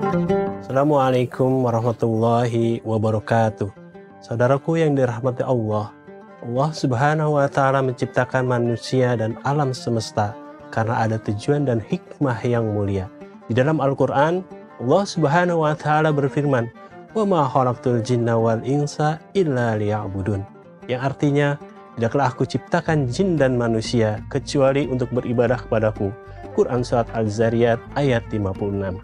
Assalamualaikum warahmatullahi wabarakatuh. Saudaraku yang dirahmati Allah, Allah Subhanahu wa Ta'ala menciptakan manusia dan alam semesta karena ada tujuan dan hikmah yang mulia. Di dalam Al-Quran, Allah Subhanahu wa Ta'ala berfirman, "Wa ma khalaqtul jinna wal insa illa liya'budun." Yang artinya, tidaklah aku ciptakan jin dan manusia kecuali untuk beribadah kepadaku. Quran Surat Al-Zariyat ayat 56.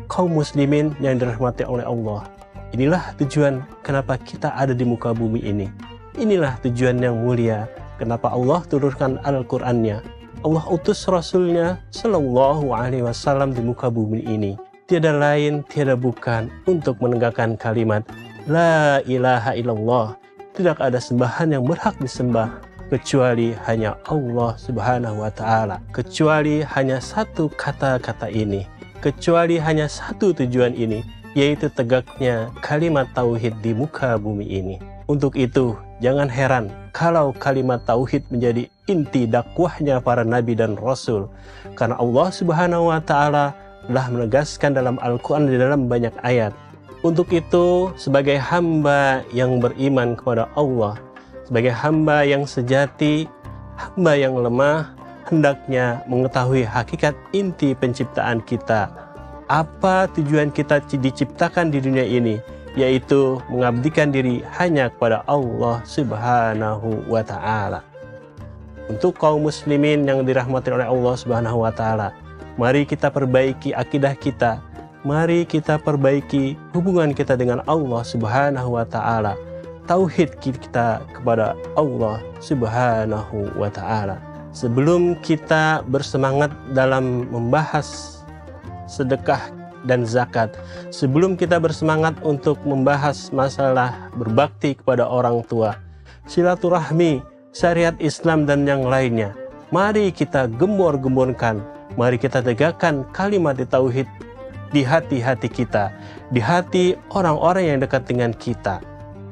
Kaum muslimin yang dirahmati oleh Allah, inilah tujuan kenapa kita ada di muka bumi ini. Inilah tujuan yang mulia kenapa Allah turunkan Al-Qur'annya. Allah utus Rasulnya Sallallahu Alaihi Wasallam di muka bumi ini. Tiada lain, tiada bukan untuk menegakkan kalimat La ilaha illallah. Tidak ada sembahan yang berhak disembah kecuali hanya Allah Subhanahu wa Ta'ala. Kecuali hanya satu kata-kata ini. Kecuali hanya satu tujuan ini, yaitu tegaknya kalimat tauhid di muka bumi ini. Untuk itu, jangan heran kalau kalimat tauhid menjadi inti dakwahnya para nabi dan rasul. Karena Allah Subhanahu wa Ta'ala telah menegaskan dalam Al-Quran di dalam banyak ayat. Untuk itu, sebagai hamba yang beriman kepada Allah, sebagai hamba yang sejati, hamba yang lemah, hendaknya mengetahui hakikat inti penciptaan kita. Apa tujuan kita diciptakan di dunia ini? Yaitu mengabdikan diri hanya kepada Allah Subhanahu wa Ta'ala. Untuk kaum muslimin yang dirahmati oleh Allah Subhanahu wa Ta'ala, mari kita perbaiki akidah kita. Mari kita perbaiki hubungan kita dengan Allah Subhanahu wa Ta'ala. Tauhid kita kepada Allah Subhanahu wa Ta'ala. Sebelum kita bersemangat dalam membahas sedekah dan zakat, sebelum kita bersemangat untuk membahas masalah berbakti kepada orang tua, silaturahmi, syariat Islam dan yang lainnya, mari kita gembor-gemborkan, mari kita tegakkan kalimat tauhid di hati-hati kita, di hati orang-orang yang dekat dengan kita.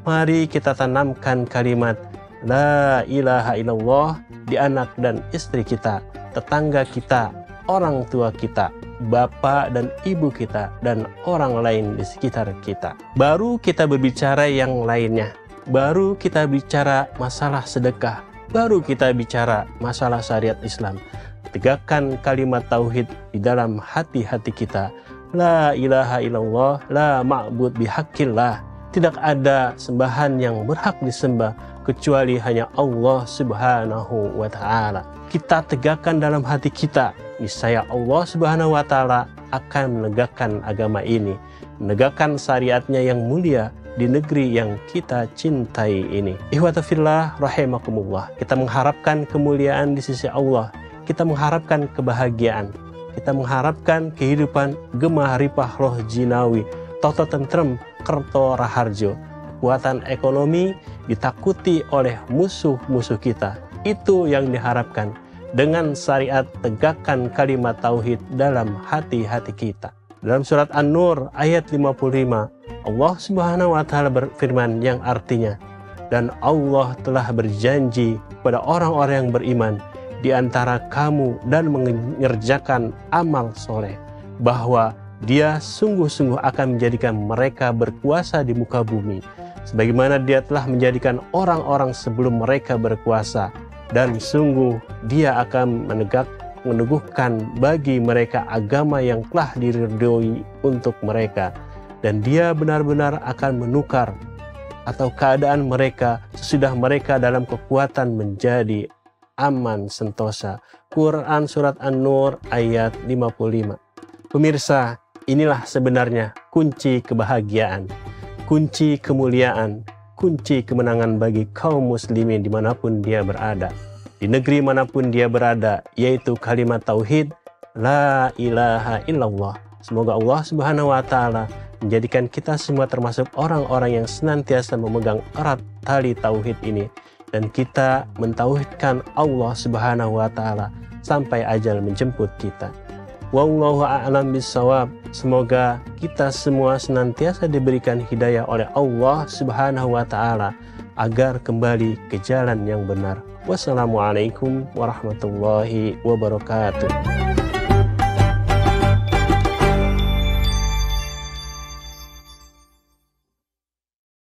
Mari kita tanamkan kalimat La ilaha illallah di anak dan istri kita, tetangga kita, orang tua kita, bapak dan ibu kita, dan orang lain di sekitar kita. Baru kita berbicara yang lainnya. Baru kita bicara masalah sedekah. Baru kita bicara masalah syariat Islam. Tegakkan kalimat tauhid di dalam hati-hati kita. La ilaha illallah, la ma'bud bihaqqillah. Tidak ada sembahan yang berhak disembah kecuali hanya Allah Subhanahu wa Ta'ala. Kita tegakkan dalam hati kita, niscaya Allah Subhanahu wa Ta'ala akan menegakkan agama ini, menegakkan syariatnya yang mulia di negeri yang kita cintai ini. Ikhwata fillah rahimakumullah. Kita mengharapkan kemuliaan di sisi Allah. Kita mengharapkan kebahagiaan. Kita mengharapkan kehidupan gemah ripah roh jinawi, toto tentrem, kerto raharjo. Kekuatan ekonomi ditakuti oleh musuh-musuh kita. Itu yang diharapkan dengan syariat tegakkan kalimat tauhid dalam hati-hati kita. Dalam surat An-Nur ayat 55, Allah Subhanahu wa Ta'ala berfirman yang artinya, dan Allah telah berjanji kepada orang-orang yang beriman di antara kamu dan mengerjakan amal soleh, bahwa Dia sungguh-sungguh akan menjadikan mereka berkuasa di muka bumi, sebagaimana Dia telah menjadikan orang-orang sebelum mereka berkuasa, dan sungguh Dia akan meneguhkan bagi mereka agama yang telah diridhoi untuk mereka, dan Dia benar-benar akan menukar atau keadaan mereka sesudah mereka dalam kekuatan menjadi aman sentosa. Quran Surat An-Nur ayat 55. Pemirsa, inilah sebenarnya kunci kebahagiaan, kunci kemuliaan, kunci kemenangan bagi kaum muslimin dimanapun dia berada, di negeri manapun dia berada, yaitu kalimat tauhid La ilaha illallah. Semoga Allah Subhanahu wa Ta'ala menjadikan kita semua termasuk orang-orang yang senantiasa memegang erat tali tauhid ini, dan kita mentauhidkan Allah Subhanahu wa Ta'ala sampai ajal menjemput kita. Wallahu a'lam bissawab. Semoga kita semua senantiasa diberikan hidayah oleh Allah Subhanahu wa Ta'ala agar kembali ke jalan yang benar. Wassalamualaikum warahmatullahi wabarakatuh.